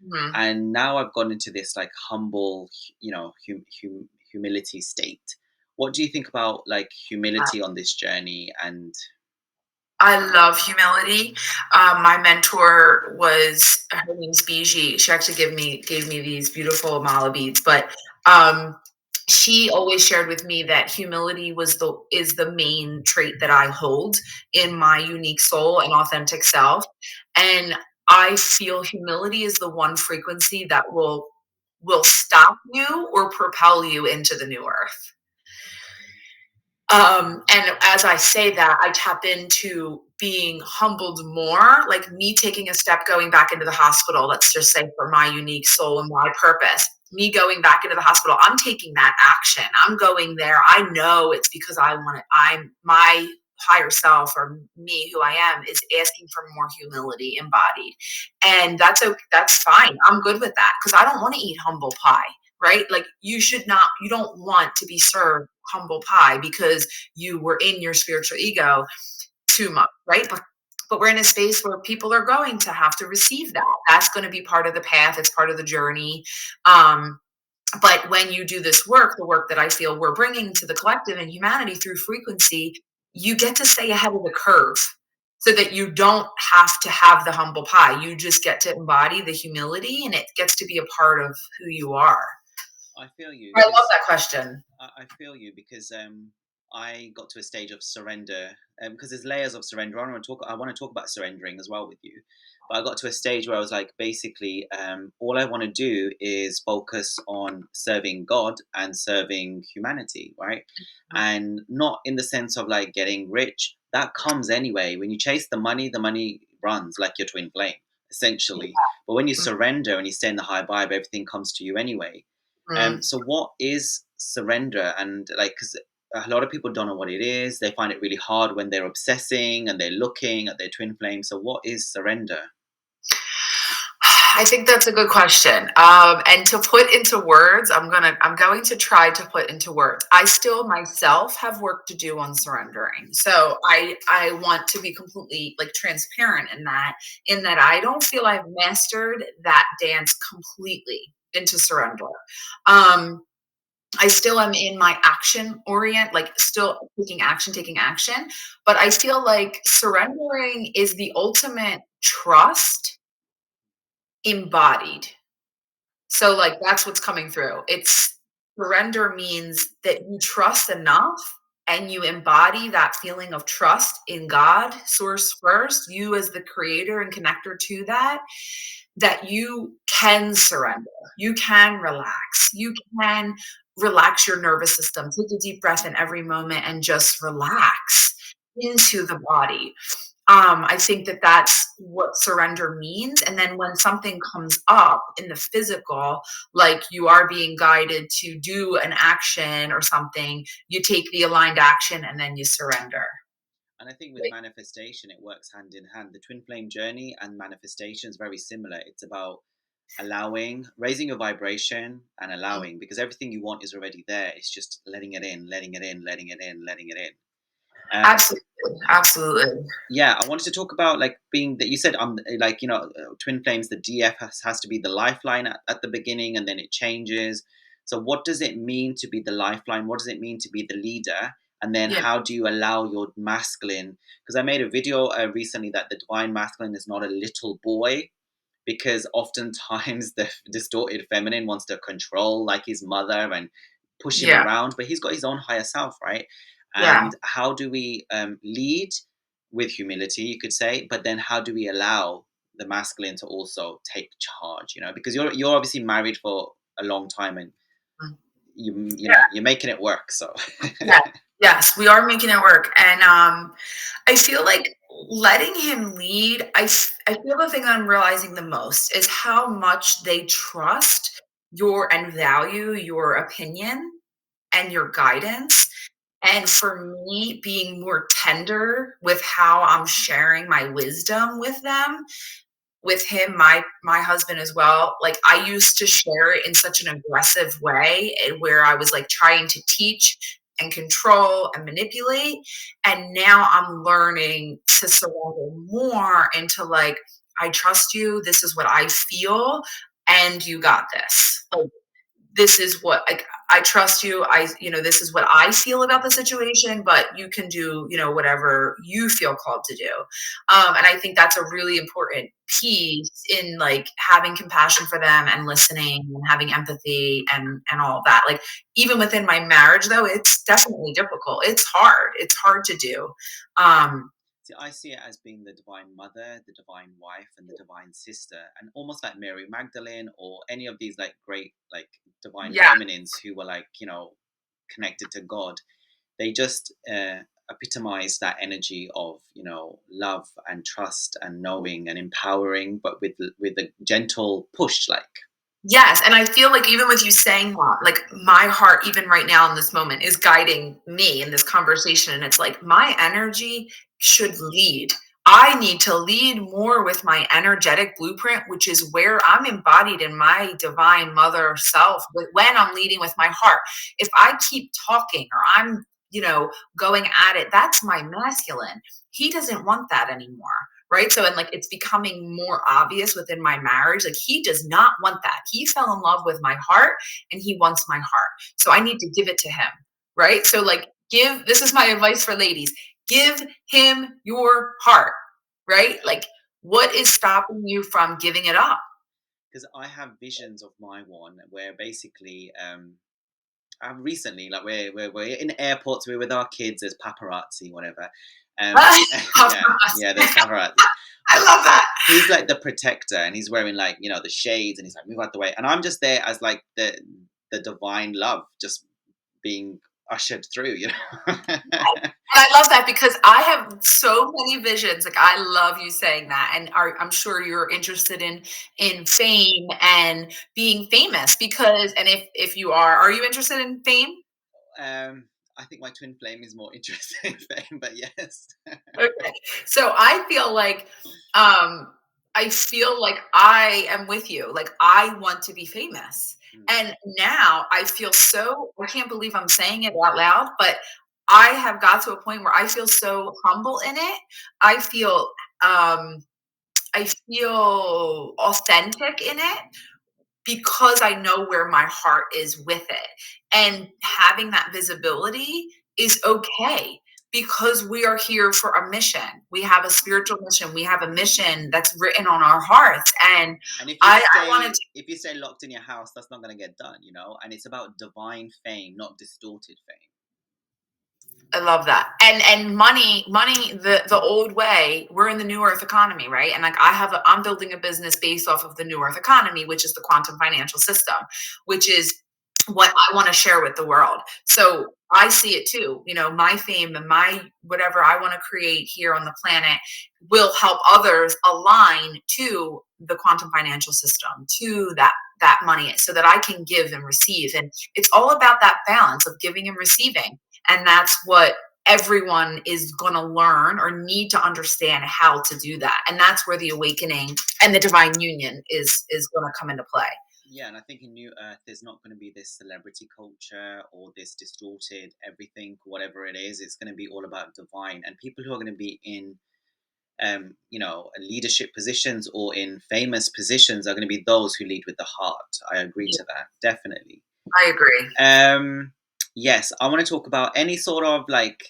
Mhm. And now I've gone into this like humble, humility state. What do you think about like humility on this journey? And I love humility. My mentor was her name's Biji. She actually gave me these beautiful mala beads, but um, she always shared with me that humility is the main trait that I hold in my unique soul and authentic self. And I feel humility is the one frequency that will stop you or propel you into the new earth. And as I say that, I tap into being humbled more, like me taking a step going back into the hospital, let's just say for my unique soul and my purpose. Me going back into the hospital, I'm taking that action. I'm going there. I know it's because I want it. I'm my higher self or me who I am is asking for more humility embodied. And that's okay, that's fine. I'm good with that because I don't want to eat humble pie, right? Like you don't want to be served humble pie because you were in your spiritual ego too much, right? But we're in a space where people are going to have to receive that. That's going to be part of the path. It's part of the journey. Um, but when you do this work, the work that I feel we're bringing to the collective and humanity through frequency, you get to stay ahead of the curve so that you don't have to have the humble pie. You just get to embody the humility and it gets to be a part of who you are. I feel you I love because that question. I feel you because I got to a stage of surrender because there's layers of surrender. I want to talk about surrendering as well with you, but I got to a stage where I was like, basically, all I want to do is focus on serving God and serving humanity, right? And not in the sense of like getting rich. That comes anyway. When you chase the money runs like your twin flame, essentially. But when you surrender and you stay in the high vibe, everything comes to you anyway. Mhm. So what is surrender? And like, because a lot of people don't know what it is. They find it really hard when they're obsessing and they're looking at their twin flame. So what is surrender? I think that's a good question. And to put into words, I'm going to try to put into words. I still myself have work to do on surrendering. So I want to be completely like transparent in that I don't feel I've mastered that dance completely into surrender. Um, I still am in my action orient, like still taking action. But I feel like surrendering is the ultimate trust embodied. So, like, that's what's coming through. It's surrender means that you trust enough and you embody that feeling of trust in God, source first, you as the creator and connector to that, that you can surrender. You can relax. You can relax your nervous system. Take a deep breath in every moment and just relax into the body. I think that that's what surrender means. And then when something comes up in the physical, like you are being guided to do an action or something, you take the aligned action and then you surrender. And I think with manifestation, it works hand in hand. The twin flame journey and manifestation is very similar. It's about allowing, raising your vibration and allowing, because everything you want is already there. It's just letting it in, letting it in, letting it in, letting it in. Uh, Absolutely. Absolutely. yeah, I wanted to talk about like being that you said like twin flames. The DF has to be the lifeline at the beginning, and then it changes. So what does it mean to be the lifeline? What does it mean to be the leader? And then Yeah. how do you allow your masculine? Because I made a video recently that the divine masculine is not a little boy, because oftentimes the distorted feminine wants to control like his mother and push him Yeah. around, but he's got his own higher self, right? Yeah. And how do we lead with humility, you could say, but then how do we allow the masculine to also take charge, because you're obviously married for a long time, and Mm. you're making it work. So Yeah. Yes, we are making it work. And I feel like letting him lead, I feel the thing that I'm realizing the most is how much they trust your and value your opinion and your guidance. And for me, being more tender with how I'm sharing my wisdom with him, my husband as well. Like I used to share it in such an aggressive way where I was like trying to teach and control and manipulate. And now I'm learning to surrender more into like, I trust you. This is what I feel. And you got this. Like, this is what I trust you. This is what I feel about the situation, but you can do, whatever you feel called to do. And I think that's a really important piece in like having compassion for them and listening and having empathy and all of that. Like even within my marriage though, it's definitely difficult. It's hard. It's hard to do. Um, See, I see it as being the divine mother, the divine wife, and the divine sister, and almost like Mary Magdalene or any of these like great like divine yeah. feminines who were like connected to God. They just epitomize that energy of love and trust and knowing and empowering, but with a gentle push, like. Yes, and I feel like even with you saying that, like my heart, even right now in this moment, is guiding me in this conversation. And it's like my energy should lead. I need to lead more with my energetic blueprint, which is where I'm embodied in my divine mother self when I'm leading with my heart. If I keep talking or I'm, going at it, that's my masculine. He doesn't want that anymore. Right. So, and like it's becoming more obvious within my marriage. Like he does not want that. He fell in love with my heart and he wants my heart. So I need to give it to him. Right. So, like, this is my advice for ladies, give him your heart. Right. Like, what is stopping you from giving it up? Because I have visions of my one where basically I've recently, like we're in airports, we're with our kids, there's paparazzi, whatever. Yeah, yeah, there's paparazzi. I love that. He's like the protector, and he's wearing like the shades, and he's like, move out the way, and I'm just there as like the divine love, just being ushered through. And I love that because I have so many visions. Like I love you saying that, and I'm sure you're interested in fame and being famous. Because, and if you are you interested in fame? I think my twin flame is more interested in fame, but yes. Okay, so I feel like I am with you. Like I want to be famous, and now I feel so. I can't believe I'm saying it out loud, but I have got to a point where I feel so humble in it. I feel um I feel authentic in it because I know where my heart is with it. And having that visibility is okay because we are here for a mission. We have a spiritual mission. We have a mission that's written on our hearts. And And I wanted to. if you stay locked in your house, that's not going to get done. And it's about divine fame, not distorted fame. I love that. And money, the old way, we're in the new earth economy, right? And like I'm building a business based off of the new earth economy, which is the quantum financial system, which is what I want to share with the world. So I see it too. My fame and my whatever I want to create here on the planet will help others align to the quantum financial system, to that money so that I can give and receive. And it's all about that balance of giving and receiving. And that's what everyone is going to learn or need to understand how to do that. And that's where the awakening and the divine union is going to come into play. Yeah, and I think in New Earth, there's not going to be this celebrity culture or this distorted everything, whatever it is. It's going to be all about divine, and people who are going to be in, leadership positions or in famous positions are going to be those who lead with the heart. I agree to that, definitely. I agree. Yes, I want to talk about any sort of like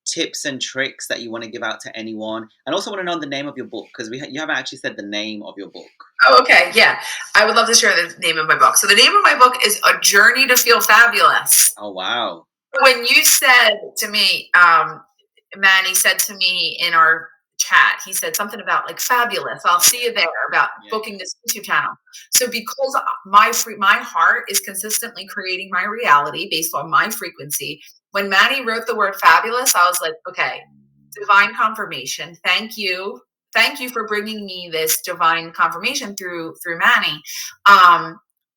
tips and tricks that you want to give out to anyone, and also want to know the name of your book because you haven't actually said the name of your book. Oh, okay. Yeah. I would love to share the name of my book. So the name of my book is A Journey to Feel Fabulous. Oh, wow. When you said to me, Manny said to me in our chat. He said something about like fabulous. I'll Oh see yeah, you there about yeah, booking yeah. this YouTube channel. So because my heart is consistently creating my reality based on my frequency. When Maddie wrote the word fabulous, I was like, okay, divine confirmation. Thank you. Thank you for bringing me this divine confirmation through Manny,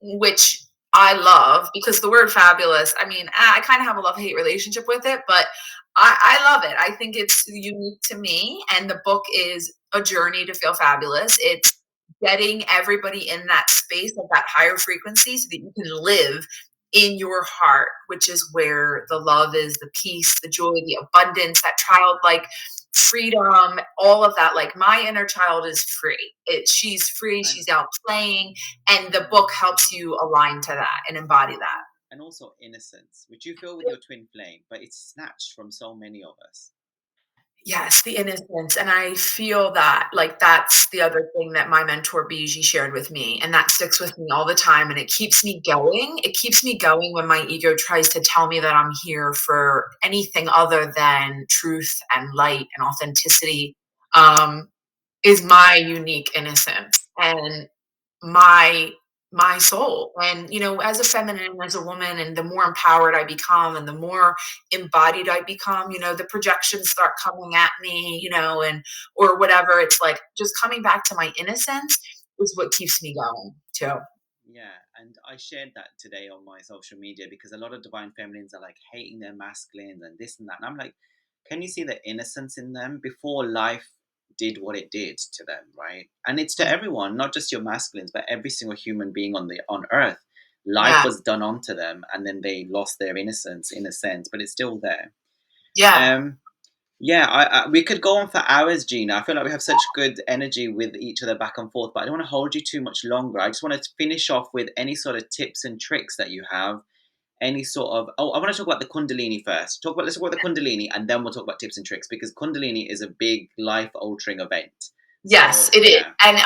which I love because the word fabulous. I mean, I kind of have a love hate relationship with it, but I love it. I think it's unique to me, and the book is a journey to feel fabulous. It's getting everybody in that space of that higher frequency so that you can live in your heart, which is where the love is, the peace, the joy, the abundance, that childlike freedom, all of that. Like my inner child is free. She's free. And She's out playing, and the book helps you align to that and embody that. and also innocence, which you feel with your twin flame, but it's snatched from so many of us. Yes, the innocence, and I feel that, like, that's the other thing that my mentor Biji shared with me, and that sticks with me all the time, and it keeps me going. It keeps me going when my ego tries to tell me that I'm here for anything other than truth and light and authenticity, um, is my unique innocence. And my my soul. And as a feminine, as a woman, and the more empowered I become and the more embodied I become, the projections start coming at me, and or whatever. It's like just coming back to my innocence is what keeps me going too. Yeah, and I shared that today on my social media because a lot of divine feminines are like hating their masculines and this and that. And I'm like, can you see the innocence in them before life did what it did to them, right? And it's to everyone, not just your masculines, but every single human being on earth. Life Yeah. was done onto them and then they lost their innocence in a sense, but it's still there. Yeah. Um yeah, we could go on for hours, Gina. I feel like we have such good energy with each other back and forth, but I don't want to hold you too much longer. I just want to finish off with any sort of tips and tricks that you have. Any sort of I want to talk about the Kundalini first. Let's talk about the Kundalini, and then we'll talk about tips and tricks because Kundalini is a big life altering event. Yes, So it is. yeah, And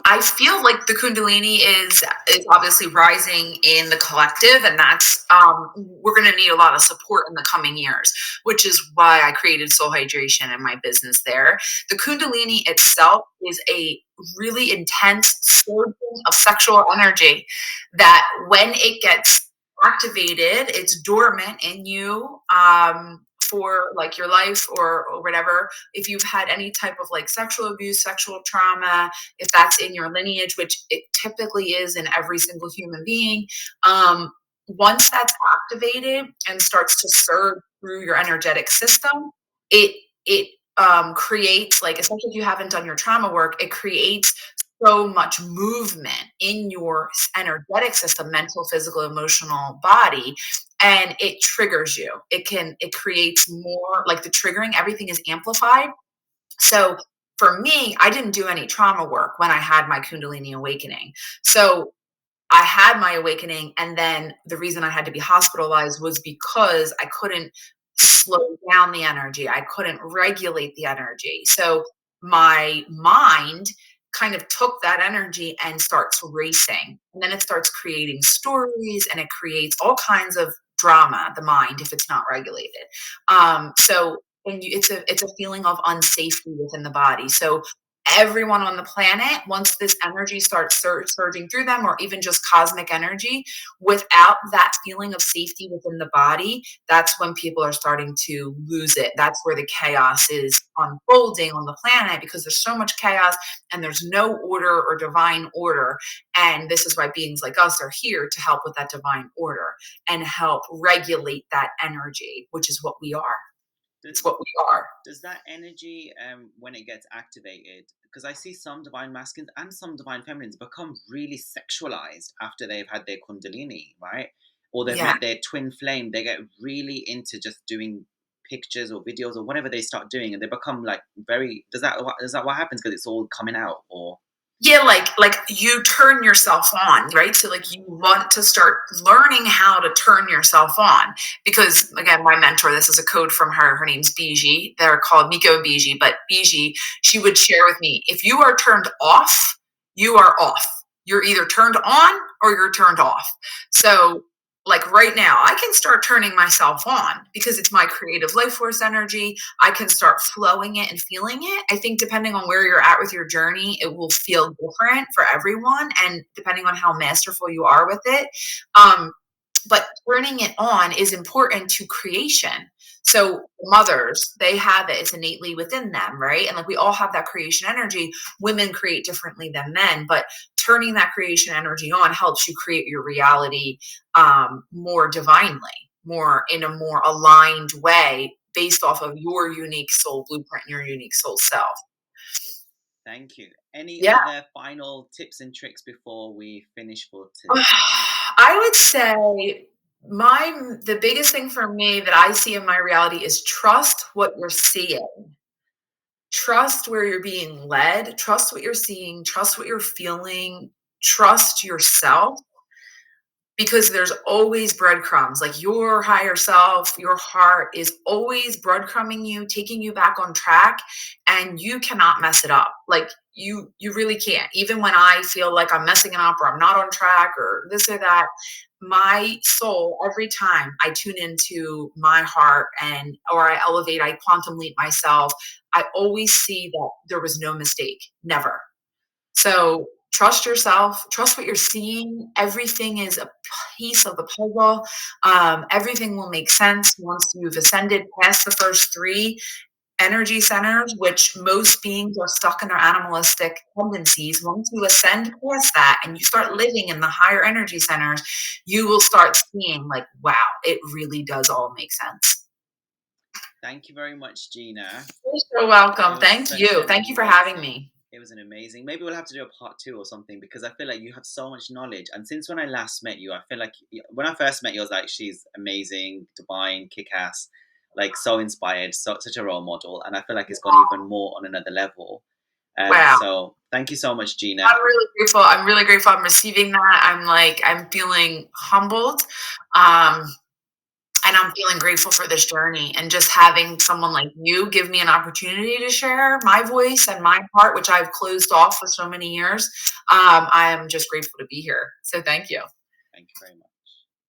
I feel like the Kundalini is obviously rising in the collective, and that's we're going to need a lot of support in the coming years, which is why I created Soul Hydration and my business there. The Kundalini itself is a really intense surging of sexual energy that when it gets activated, it's dormant in you for like your life or whatever. If you've had any type of like sexual abuse, sexual trauma, if that's in your lineage, which it typically is in every single human being, um, once that's activated and starts to surge through your energetic system, it creates, like, especially if you haven't done your trauma work, it creates so much movement in your energetic system, mental, physical, emotional body, and it triggers you. It creates more, like, the triggering, everything is amplified. So for me, I didn't do any trauma work when I had my Kundalini awakening. So I had my awakening, and then the reason I had to be hospitalized was because I couldn't slow down the energy. I couldn't regulate the energy. So my mind kind of took that energy and starts racing. And then it starts creating stories, and it creates all kinds of drama, the mind, if it's not regulated. So and it's a feeling of unsafety within the body. So everyone on the planet, once this energy starts surging through them, or even just cosmic energy, without that feeling of safety within the body, that's when people are starting to lose it. That's where the chaos is unfolding on the planet, because there's so much chaos and there's no order or divine order. And this is why beings like us are here to help with that divine order and help regulate that energy, which is what we are. does, It's what we are. does that energy when it gets activated? Because I see some divine masculines and some divine feminines become really sexualized after they've had their Kundalini, right? Or they've Yeah. met their twin flame. They get really into just doing pictures or videos or whatever they start doing, and they become like very. Does that what happens because it's all coming out? Or Yeah, like you turn yourself on, right? So like you want to start learning how to turn yourself on, because again, my mentor, this is a code from her. Her name's Biji. They're called Miko and Biji, but Biji, she would share with me, if you are turned off, you are off. You're either turned on or you're turned off. So like right now, I can start turning myself on because it's my creative life force energy. I can start flowing it and feeling it. I think depending on where you're at with your journey, it will feel different for everyone. And depending on how masterful you are with it. Um, but turning it on is important to creation. So mothers, they have it, it's innately within them, right? And like we all have that creation energy. Women create differently than men, but turning that creation energy on helps you create your reality more divinely, more in a more aligned way based off of your unique soul blueprint and your unique soul self. Thank you. Any Yeah. other final tips and tricks before we finish for today? I would say the biggest thing for me that I see in my reality is trust what you're seeing. Trust where you're being led, trust what you're seeing, trust what you're feeling, trust yourself because there's always breadcrumbs. Like your higher self, your heart is always breadcrumbing you, taking you back on track, and you cannot mess it up. Like you really can't. Even when I feel like I'm messing it up or I'm not on track or this or that, my soul every time I tune into my heart and or I elevate, I quantum leap myself, I always see that there was no mistake. Never. So trust yourself, trust what you're seeing. Everything is a piece of the puzzle. Everything will make sense once you've ascended past the first three energy centers, which most beings are stuck in their animalistic tendencies. Once you ascend past that and you start living in the higher energy centers, you will start seeing, like, wow, it really does all make sense. Thank you very much, Gina. You're so It welcome. was Thank such you. an Thank you for having amazing. me. It was an amazing. Maybe we'll have to do a part two or something because I feel like you have so much knowledge. And since when I last met you, I feel like when I first met you, I was like, she's amazing, divine, kick-ass, like so inspired, such a role model. And I feel like it's gone even more on another level. Wow. So thank you so much, Gina. I'm really grateful. I'm really grateful I'm receiving that. I'm feeling humbled. Um, and I'm feeling grateful for this journey and just having someone like you give me an opportunity to share my voice and my part, which I've closed off for so many years. I am just grateful to be here. So thank you. Thank you very much.